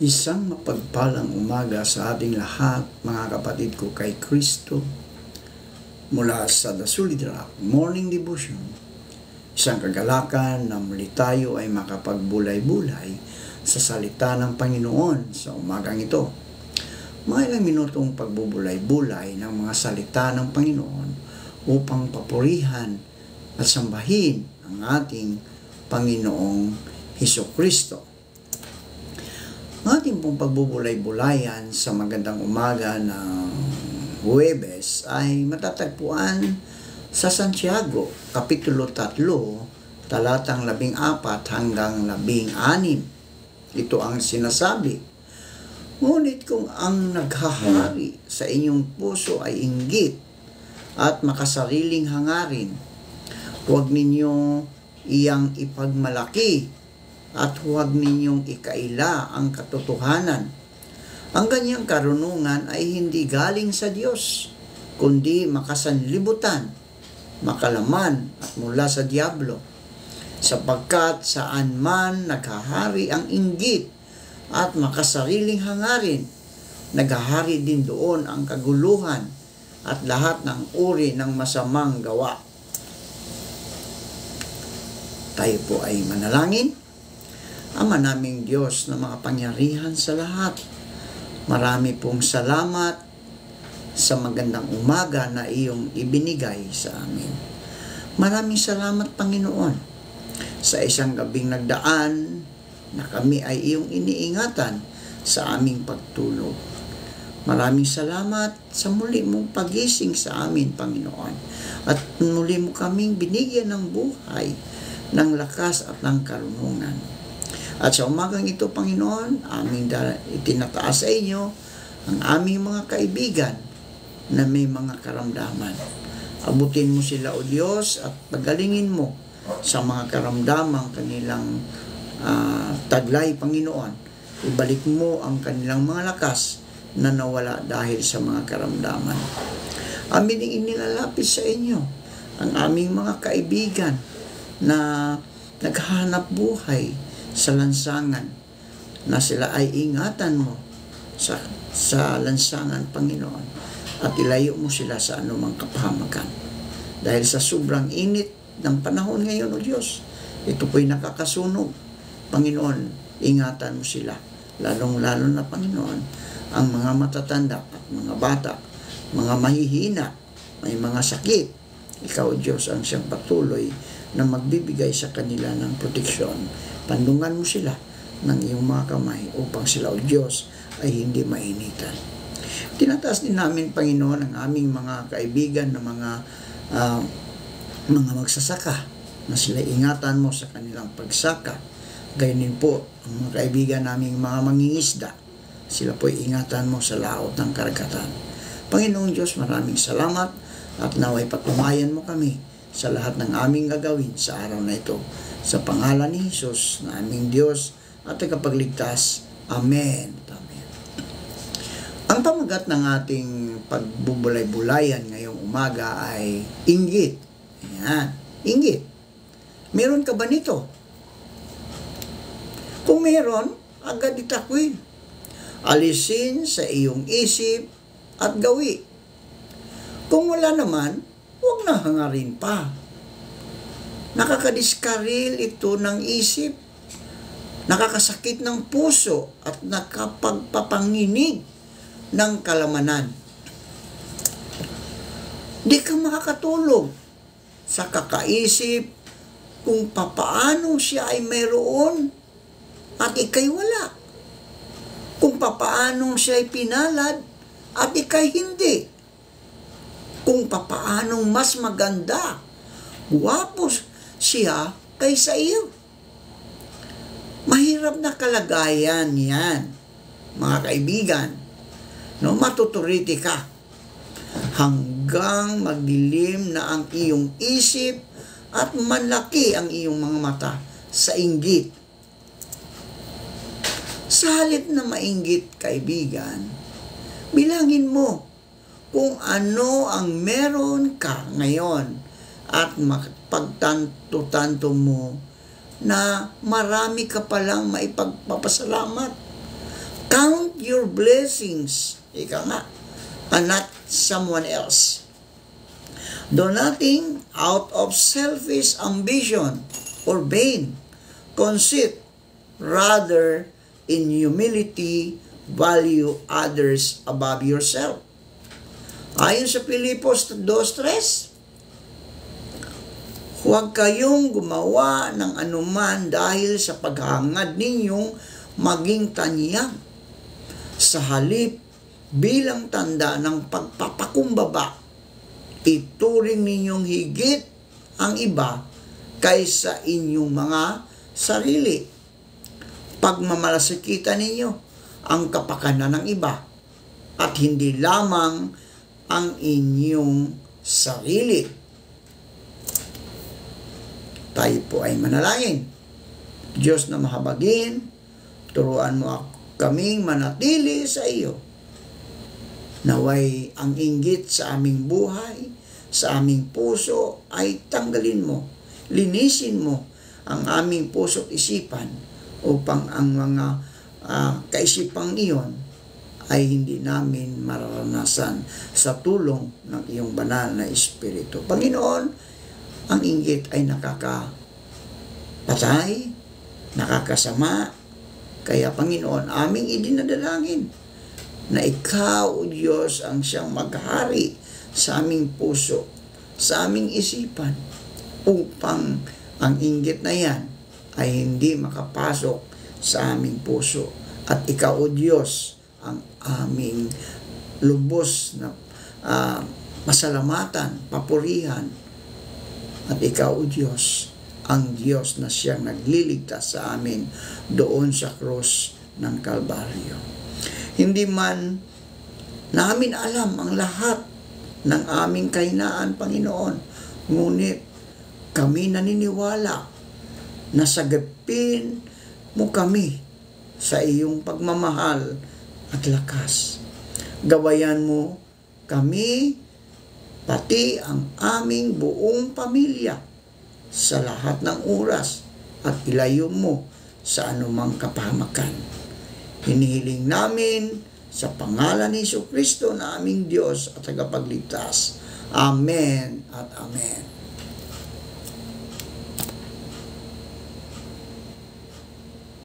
Isang mapagpalang umaga sa ating lahat, mga kapatid ko kay Kristo, mula sa The Solid Rock Morning Devotion. Isang kagalakan na muli tayo ay makapagbulay-bulay sa salita ng Panginoon sa umagang ito. Mga ilang minutong pagbubulay-bulay ng mga salita ng Panginoon upang papurihan at sambahin ang ating Panginoong Hesukristo. Ang ating pong pagbubulay-bulayan sa magandang umaga ng Huwebes ay matatagpuan sa Santiago, Kapitulo 3, talatang 14 hanggang 16. Ito ang sinasabi, "Ngunit kung ang naghahari sa inyong puso ay inggit at makasariling hangarin, huwag ninyo iyang ipagmalaki at huwag ninyong ikaila ang katotohanan. Ang ganyang karunungan ay hindi galing sa Diyos, kundi makasanlibutan, makalaman at mula sa diablo. Sapagkat saan man naghahari ang inggit at makasariling hangarin, naghahari din doon ang kaguluhan at lahat ng uri ng masamang gawa." Tayo po ay manalangin. Ama naming Diyos na makapangyarihan sa lahat, marami pong salamat sa magandang umaga na iyong ibinigay sa amin. Maraming salamat, Panginoon, sa isang gabing nagdaan na kami ay iyong iniingatan sa aming pagtulog. Maraming salamat sa muli mong pagising sa amin, Panginoon, at muli mo kaming binigyan ng buhay, ng lakas at ng karunungan. At sa umagang ito, Panginoon, aming itinataas sa inyo ang aming mga kaibigan na may mga karamdaman. Abutin mo sila, O Diyos, at pagalingin mo sa mga karamdamang kanilang taglay, Panginoon. Ibalik mo ang kanilang mga lakas na nawala dahil sa mga karamdaman. Amin ang inilalapit sa inyo ang aming mga kaibigan na naghahanap buhay sa lansangan, na sila ay ingatan mo sa lansangan, Panginoon, at ilayo mo sila sa anumang kapahamakan. Dahil sa sobrang init ng panahon ngayon, O Diyos, ito po'y nakakasunog. Panginoon, ingatan mo sila, lalong-lalo na, Panginoon, ang mga matatanda at mga bata, mga mahihina, may mga sakit. Ikaw, Diyos, ang siyang patuloy na magbibigay sa kanila ng proteksyon. Pandungan mo sila ng iyong mga kamay upang sila, O Diyos, ay hindi mainitan. Tinataas din namin, Panginoon, ang aming mga kaibigan na mga magsasaka, na sila ingatan mo sa kanilang pagsaka. Gayun po ang mga kaibigan naming mga mangingisda, sila po'y ingatan mo sa laot ng karagatan. Panginoong Diyos, maraming salamat at naway patumayan mo kami sa lahat ng aming gagawin sa araw na ito. Sa pangalan ni Jesus na aming Diyos at tagapagligtas. Amen. Amen. Ang pamagat ng ating pagbubulay-bulayan ngayong umaga ay inggit. Ayan. Inggit. Meron ka ba nito? Kung meron, agad itakwin. Alisin sa iyong isip at gawi. Kung wala naman, huwag na hangarin pa. Nakakadiskaril ito ng isip, nakakasakit ng puso at nakapagpapanginig ng kalamanan. Di ka makakatulog sa kakaisip kung papaano siya ay mayroon at ikay wala. Kung papaano siya ay pinalad at ikay hindi. Kung papaanong mas maganda, guwapo siya kaysa iyo. Mahirap na kalagayan yan, mga kaibigan. No, matuturiti ka hanggang magdilim na ang iyong isip at malaki ang iyong mga mata sa inggit. Sa halip na mainggit, kaibigan, bilangin mo kung ano ang meron ka ngayon at pagtanto-tanto mo na marami ka palang maipagpapasalamat. Count your blessings, ika nga, and not someone else. Do nothing out of selfish ambition or vain conceit. Rather, in humility, value others above yourself. Ayon sa Filipos 2:3, huwag kayong gumawa ng anuman dahil sa paghangad ninyong maging tanyag. Sa halip, bilang tanda ng pagpapakumbaba, ituring ninyong higit ang iba kaysa inyong mga sarili. Pagmamalasikitan ninyo ang kapakanan ng iba at hindi lamang ang inyong sarili. Tayo po ay manalangin. Diyos na mahabagin, turuan mo kaming manatili sa iyo. Naway ang inggit sa aming buhay, sa aming puso ay tanggalin mo. Linisin mo ang aming puso at isipan upang ang mga kaisipang iyon ay hindi namin mararanasan sa tulong ng iyong banal na Espiritu. Panginoon, ang inggit ay nakakapatay, nakakasama. Kaya Panginoon, aming idinadalangin na Ikaw, O Diyos, ang siyang maghari sa aming puso, sa aming isipan, upang ang inggit na yan ay hindi makapasok sa aming puso. At Ikaw, O Diyos, ang aming lubos na pasalamatan, papurihan. At Ikaw, O Diyos, ang Diyos na siyang nagliligtas sa amin doon sa krus ng Kalbaryo. Hindi man namin alam ang lahat ng aming kahinaan, Panginoon, ngunit kami naniniwala na sagapin mo kami sa iyong pagmamahal at lakas. Gawayan mo kami, pati ang aming buong pamilya, sa lahat ng oras at ilayo mo sa anumang kapahamakan. Hinihiling namin sa pangalan ni Jesucristo na aming Diyos at tagapagligtas. Amen at Amen.